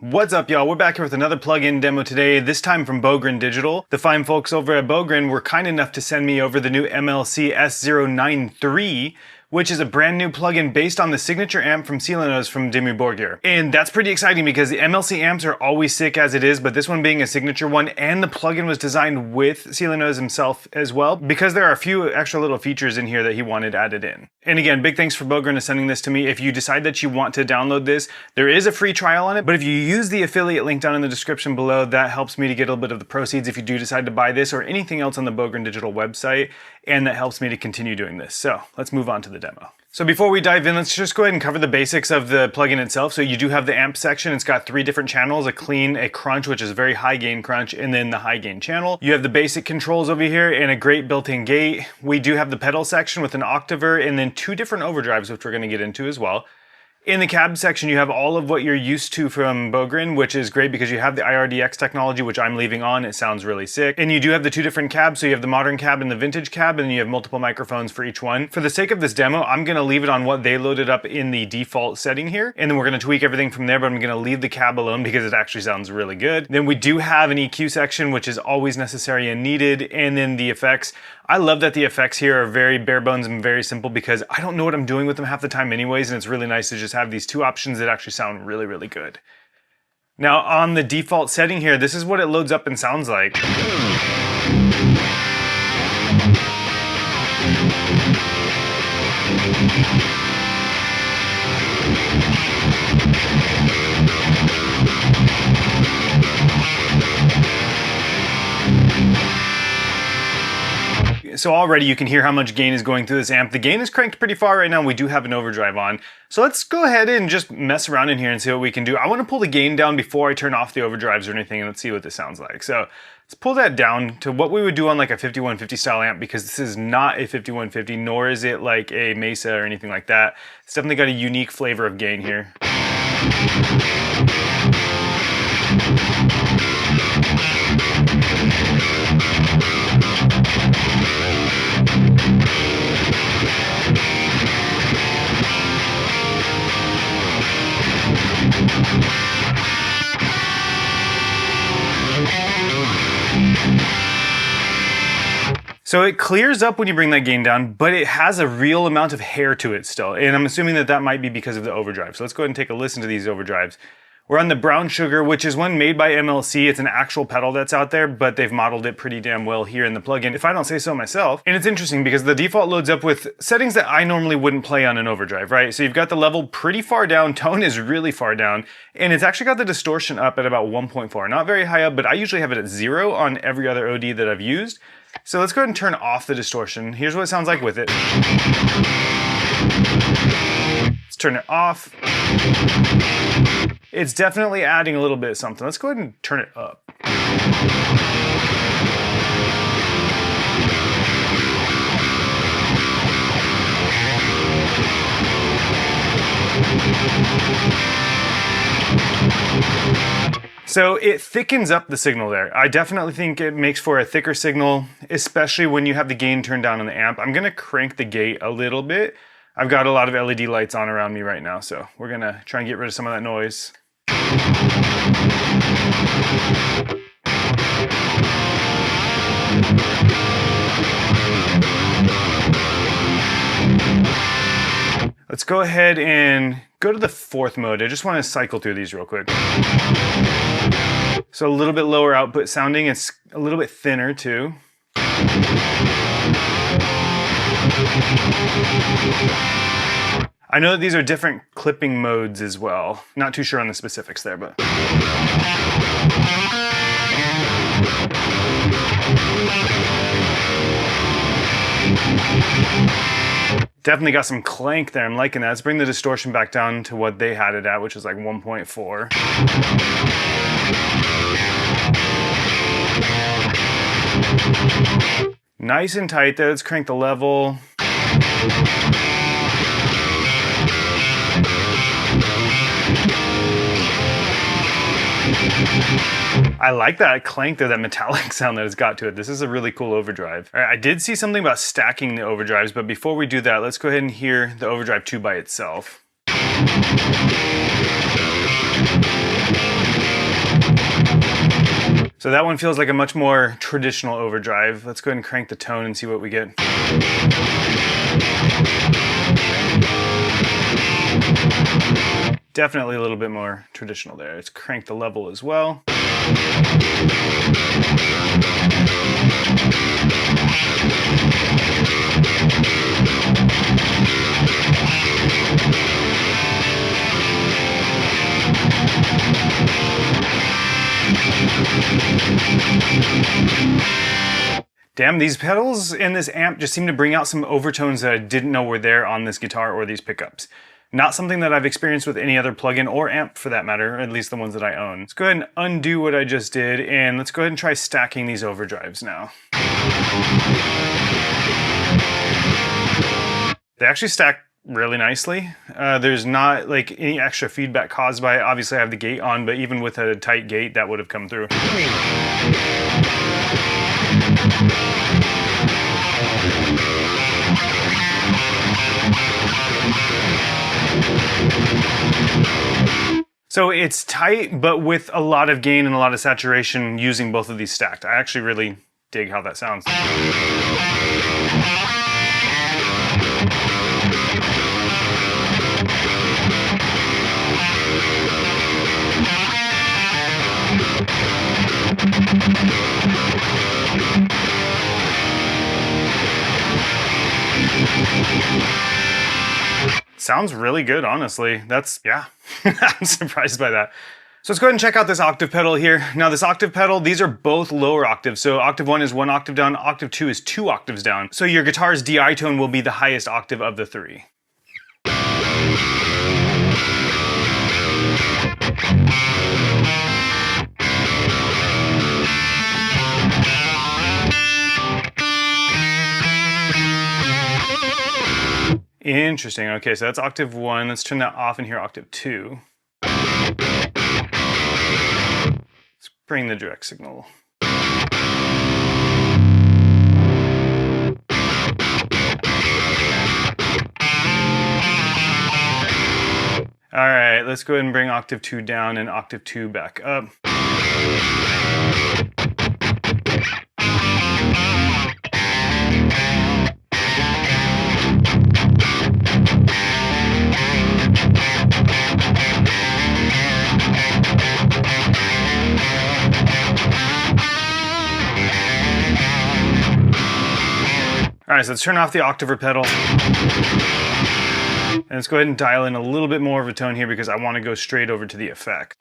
What's up, y'all? We're back here with another plugin demo today, this time from Borgir Digital. The fine folks over at Borgir were kind enough to send me over the new MLC S093, which is a brand new plugin based on the signature amp from Silenoz from Dimmu Borgir. And that's pretty exciting because the MLC amps are always sick as it is, but this one being a signature one, and the plugin was designed with Silenoz himself as well, because there are a few extra little features in here that he wanted added in. And again, big thanks for Borgir for sending this to me. If you decide that you want to download this, there is a free trial on it, but if you use the affiliate link down in the description below, that helps me to get a little bit of the proceeds if you do decide to buy this or anything else on the Borgir Digital website, and that helps me to continue doing this. So let's move on to the demo. So before we dive in, let's just go ahead and cover the basics of the plugin itself. So you do have the amp section. It's got three different channels, a clean, a crunch, which is a very high gain crunch, and then the high gain channel. You have the basic controls over here and a great built-in gate. We do have the pedal section with an octaver and then two different overdrives, which we're gonna get into as well. In the cab section, you have all of what you're used to from Borgir, which is great because you have the IRDX technology, which I'm leaving on. It sounds really sick. And you do have the two different cabs. So you have the modern cab and the vintage cab, and then you have multiple microphones for each one. For the sake of this demo, I'm gonna leave it on what they loaded up in the default setting here. And then we're gonna tweak everything from there, but I'm gonna leave the cab alone because it actually sounds really good. Then we do have an EQ section, which is always necessary and needed. And then the effects. I love that the effects here are very bare bones and very simple because I don't know what I'm doing with them half the time anyways, and it's really nice to just have these two options that actually sound really, really good. Now on the default setting here, this is what it loads up and sounds like. So already you can hear how much gain is going through this amp. The gain is cranked pretty far right now. We do have an overdrive on. So let's go ahead and just mess around in here and see what we can do. I want to pull the gain down before I turn off the overdrives or anything, and let's see what this sounds like. So let's pull that down to what we would do on like a 5150 style amp, because this is not a 5150, nor is it like a Mesa or anything like that. It's definitely got a unique flavor of gain here. So it clears up when you bring that gain down, but it has a real amount of hair to it still. And I'm assuming that that might be because of the overdrive. So let's go ahead and take a listen to these overdrives. We're on the Brown Sugar, which is one made by MLC. It's an actual pedal that's out there, but they've modeled it pretty damn well here in the plugin, if I don't say so myself. And it's interesting because the default loads up with settings that I normally wouldn't play on an overdrive, right? So you've got the level pretty far down, tone is really far down, and it's actually got the distortion up at about 1.4. Not very high up, but I usually have it at 0 on every other OD that I've used. So let's go ahead and turn off the distortion. Here's what it sounds like with it. Let's turn it off. It's definitely adding a little bit of something. Let's go ahead and turn it up. So it thickens up the signal there. I definitely think it makes for a thicker signal, especially when you have the gain turned down on the amp. I'm gonna crank the gate a little bit. I've got a lot of LED lights on around me right now, so we're gonna try and get rid of some of that noise. Let's go ahead and go to the fourth mode. I just want to cycle through these real quick. So a little bit lower output sounding. It's a little bit thinner too. I know that these are different clipping modes as well. Not too sure on the specifics there, but. Definitely got some clank there. I'm liking that. Let's bring the distortion back down to what they had it at, which is like 1.4. Nice and tight there. Let's crank the level. I like that clank there, that metallic sound that it's got to it. This is a really cool overdrive. All right, I did see something about stacking the overdrives, but before we do that, let's go ahead and hear the overdrive 2 by itself. So that one feels like a much more traditional overdrive. Let's go ahead and crank the tone and see what we get. Definitely a little bit more traditional there. Let's crank the level as well. Damn, these pedals in this amp just seem to bring out some overtones that I didn't know were there on this guitar or these pickups. Not something that I've experienced with any other plugin or amp for that matter, at least the ones that I own. Let's go ahead and undo what I just did, and let's go ahead and try stacking these overdrives now. They actually stack really nicely. There's not like any extra feedback caused by it. Obviously I have the gate on, but even with a tight gate that would have come through. So it's tight, but with a lot of gain and a lot of saturation using both of these stacked. I actually really dig how that sounds. Sounds really good, honestly. Yeah, I'm surprised by that. So let's go ahead and check out this octave pedal here. Now this octave pedal, these are both lower octaves. So octave 1 is 1 octave down, octave 2 is 2 octaves down. So your guitar's DI tone will be the highest octave of the 3. Interesting. Okay, so that's octave 1. Let's turn that off and hear octave 2. Let's bring the direct signal. All right, let's go ahead and bring octave 2 down and octave 2 back up. All right, so let's turn off the octaver pedal. And let's go ahead and dial in a little bit more of a tone here because I want to go straight over to the effect.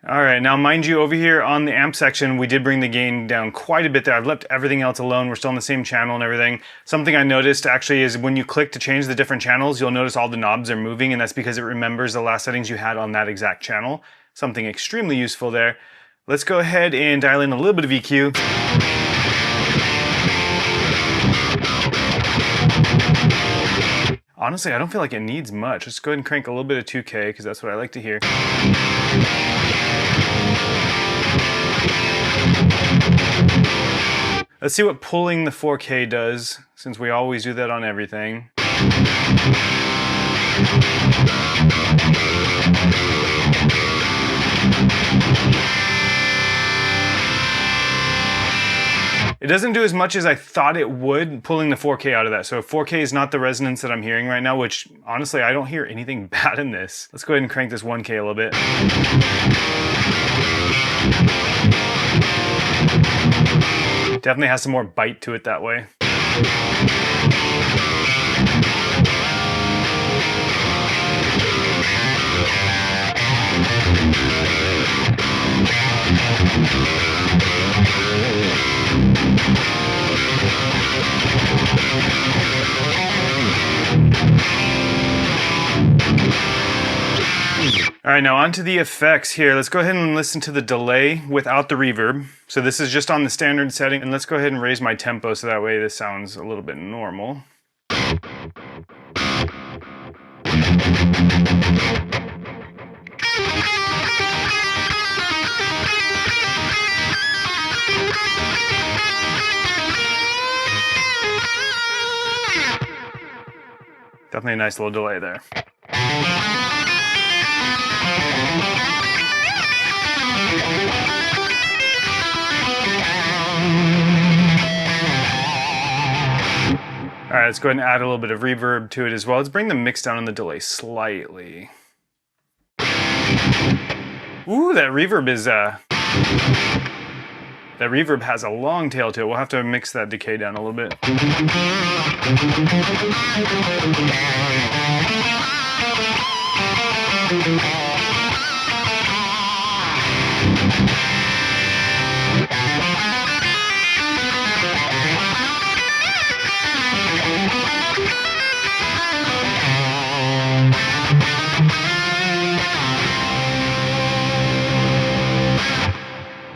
All right, now mind you, over here on the amp section, we did bring the gain down quite a bit there. I've left everything else alone. We're still on the same channel and everything. Something I noticed actually is when you click to change the different channels, you'll notice all the knobs are moving, and that's because it remembers the last settings you had on that exact channel. Something extremely useful there. Let's go ahead and dial in a little bit of EQ. Honestly, I don't feel like it needs much. Let's go ahead and crank a little bit of 2K because that's what I like to hear. Let's see what pulling the 4K does, since we always do that on everything. It doesn't do as much as I thought it would, pulling the 4K out of that. So 4K is not the resonance that I'm hearing right now, which honestly, I don't hear anything bad in this. Let's go ahead and crank this 1K a little bit. Definitely has some more bite to it that way. All right, now onto the effects here. Let's go ahead and listen to the delay without the reverb. So this is just on the standard setting, and let's go ahead and raise my tempo so that way this sounds a little bit normal. Definitely a nice little delay there. All right, let's go ahead and add a little bit of reverb to it as well. Let's bring the mix down on the delay slightly. Ooh, that reverb has a long tail to it. We'll have to mix that decay down a little bit.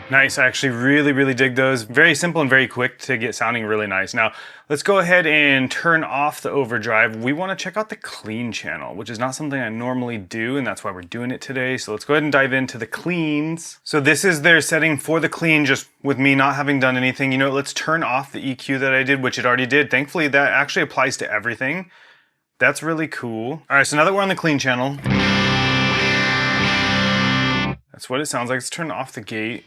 Nice, I actually really dig those. Very simple and very quick to get sounding really nice. Now, let's go ahead and turn off the overdrive. We want to check out the clean channel, which is not something I normally do, and that's why we're doing it today. So let's go ahead and dive into the cleans. So this is their setting for the clean, just with me not having done anything. You know, let's turn off the EQ that I did, which it already did. Thankfully, that actually applies to everything. That's really cool. All right, so now that we're on the clean channel, that's what it sounds like. Let's turn off the gate.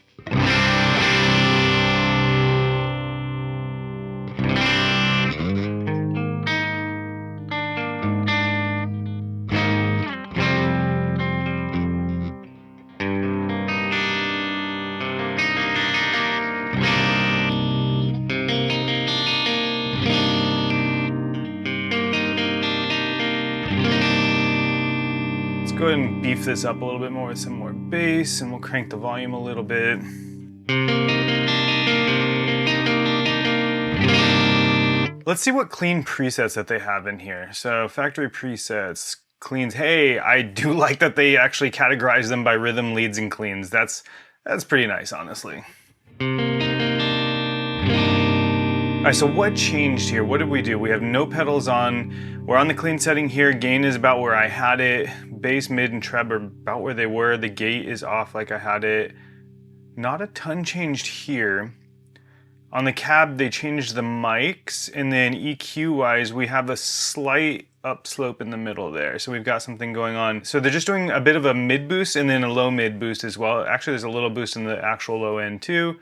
Go ahead and beef this up a little bit more with some more bass, and we'll crank the volume a little bit. Let's see what clean presets that they have in here. So factory presets, cleans. Hey, I do like that they actually categorize them by rhythm, leads, and cleans. That's pretty nice, honestly. All right, so what changed here? What did we do? We have no pedals on. We're on the clean setting here. Gain is about where I had it. Bass, mid, and treb are about where they were. The gate is off like I had it. Not a ton changed here. On the cab, they changed the mics, and then EQ-wise, we have a slight upslope in the middle there. So we've got something going on. So they're just doing a bit of a mid boost and then a low mid boost as well. Actually, there's a little boost in the actual low end too.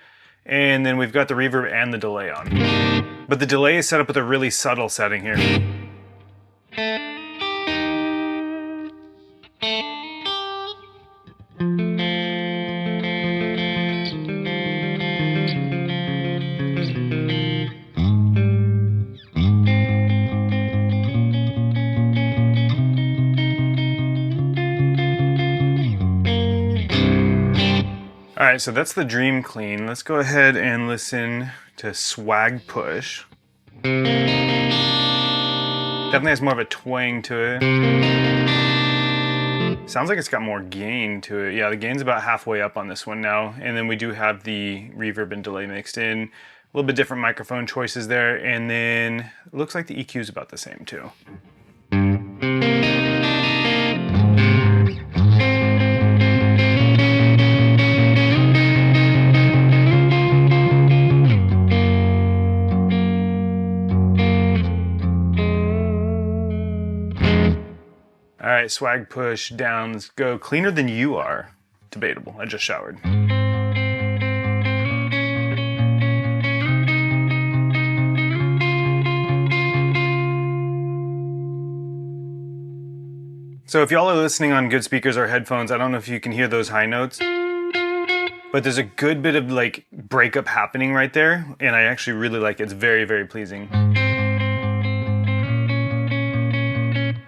And then we've got the reverb and the delay on. But the delay is set up with a really subtle setting here. All right, so that's the Dream Clean. Let's go ahead and listen to Swag Push. Definitely has more of a twang to it. Sounds like it's got more gain to it. Yeah, the gain's about halfway up on this one now. And then we do have the reverb and delay mixed in. A little bit different microphone choices there. And then it looks like the EQ is about the same too. All right, swag push down, let's go. Cleaner than you are. Debatable, I just showered. So if y'all are listening on good speakers or headphones, I don't know if you can hear those high notes, but there's a good bit of like breakup happening right there, and I actually really like it. It's very, very pleasing.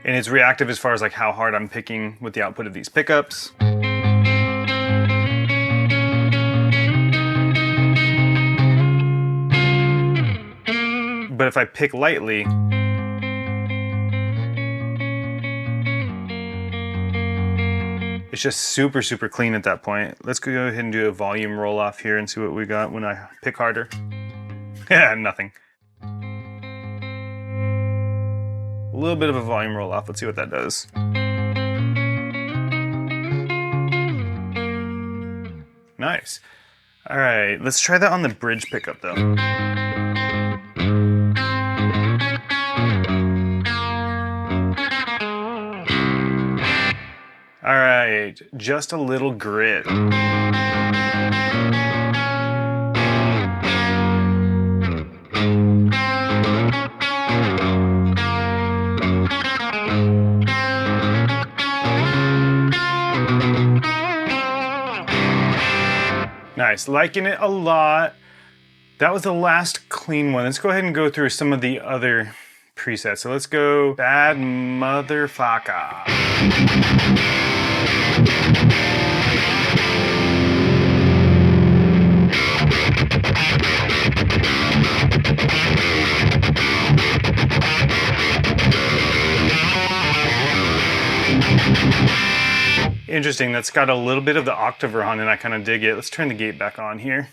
And it's reactive as far as like how hard I'm picking with the output of these pickups. But if I pick lightly, it's just super, super clean at that point. Let's go ahead and do a volume roll off here and see what we got when I pick harder. Yeah, nothing. A little bit of a volume roll off. Let's see what that does. Nice. All right, let's try that on the bridge pickup though. right, just a little grit. Nice, liking it a lot. That was the last clean one. Let's go ahead and go through some of the other presets. So let's go Bad Motherfucker. Interesting, that's got a little bit of the octaver on it, and I kind of dig it. Let's turn the gate back on here.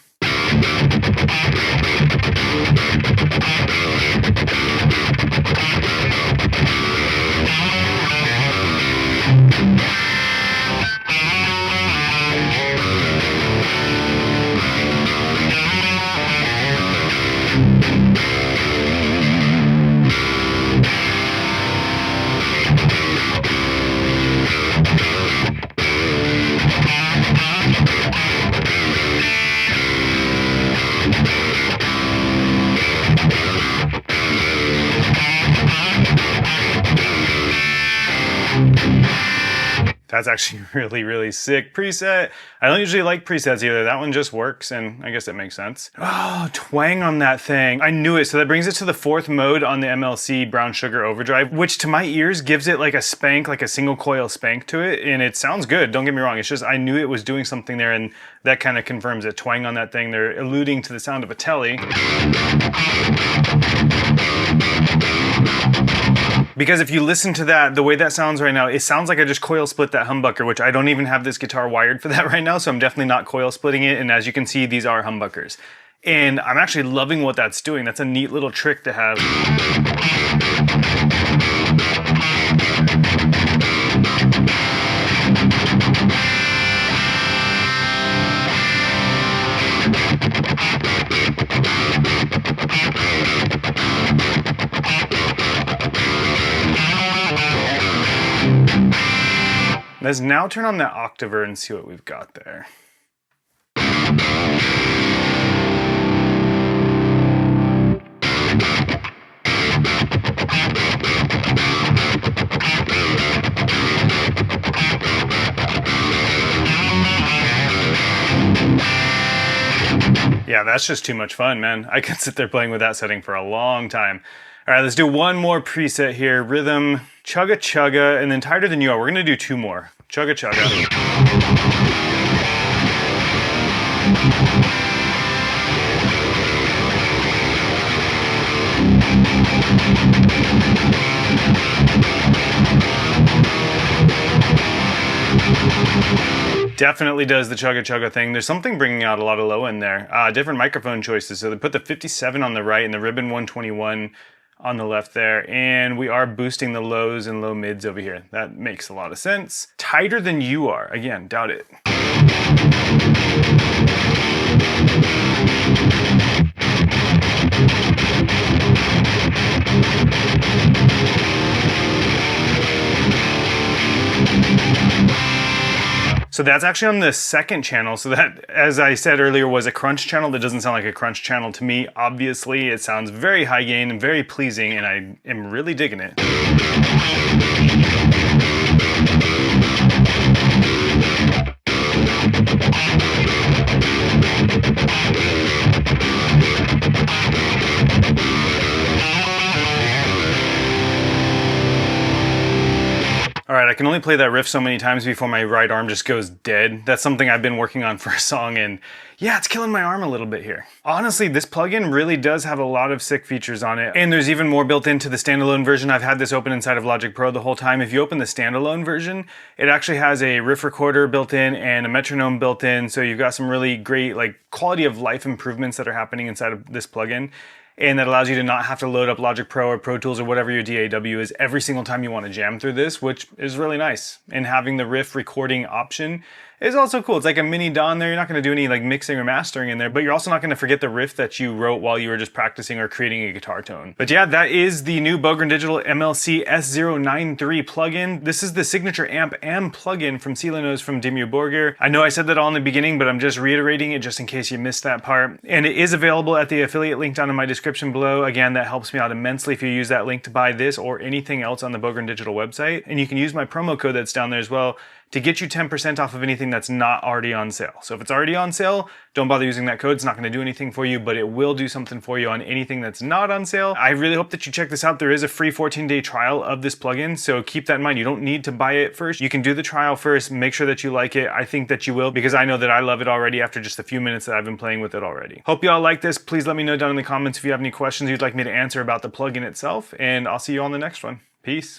That's actually really, really sick preset. I don't usually like presets either. That one just works, and I guess that makes sense. Oh, twang on that thing. I knew it. So that brings it to the 4th mode on the MLC Brown Sugar Overdrive, which to my ears gives it like a spank, like a single coil spank to it, and it sounds good. Don't get me wrong. It's just I knew it was doing something there, and that kind of confirms it. Twang on that thing. They're alluding to the sound of a telly. Because if you listen to that, the way that sounds right now, it sounds like I just coil split that humbucker, which I don't even have this guitar wired for that right now, so I'm definitely not coil splitting it, and as you can see, these are humbuckers. And I'm actually loving what that's doing. That's a neat little trick to have. Let's now turn on that octaver and see what we've got there. Yeah, that's just too much fun, man. I could sit there playing with that setting for a long time. All right, let's do one more preset here. Rhythm, chugga chugga, and then Tighter Than You Are. We're gonna do 2 more. Chugga chugga. Definitely does the chugga chugga thing. There's something bringing out a lot of low end there. Different microphone choices. So they put the 57 on the right and the ribbon 121 on the left there. And we are boosting the lows and low mids over here. That makes a lot of sense. Tighter Than You Are. Again, doubt it. So that's actually on the 2nd channel. So that, as I said earlier, was a crunch channel. That doesn't sound like a crunch channel to me. Obviously, it sounds very high gain and very pleasing, and I am really digging it. All right, I can only play that riff so many times before my right arm just goes dead. That's something I've been working on for a song, and yeah, it's killing my arm a little bit here. Honestly, this plugin really does have a lot of sick features on it, and there's even more built into the standalone version. I've had this open inside of Logic Pro the whole time. If you open the standalone version, it actually has a riff recorder built in and a metronome built in, so you've got some really great like quality of life improvements that are happening inside of this plugin. And that allows you to not have to load up Logic Pro or Pro Tools or whatever your DAW is every single time you want to jam through this, which is really nice. And having the riff recording option is also cool. It's like a mini DAW in there. You're not going to do any like mixing or mastering in there, but you're also not going to forget the riff that you wrote while you were just practicing or creating a guitar tone. But yeah, that is the new Bogren Digital MLC S093 plugin. This is the signature amp and plugin from Silenoz from Dimmu Borgir. I know I said that all in the beginning, but I'm just reiterating it just in case you missed that part. And it is available at the affiliate link down in my description below. Again, that helps me out immensely if you use that link to buy this or anything else on the Bogren Digital website. And you can use my promo code that's down there as well to get you 10% off of anything that's not already on sale. So if it's already on sale, don't bother using that code. It's not going to do anything for you, but it will do something for you on anything that's not on sale. I really hope that you check this out. There is a free 14-day trial of this plugin, so keep that in mind. You don't need to buy it first. You can do the trial first, make sure that you like it. I think that you will, because I know that I love it already after just a few minutes that I've been playing with it already. Hope you all like this. Please let me know down in the comments if you have any questions you'd like me to answer about the plugin itself, and I'll see you on the next one. Peace.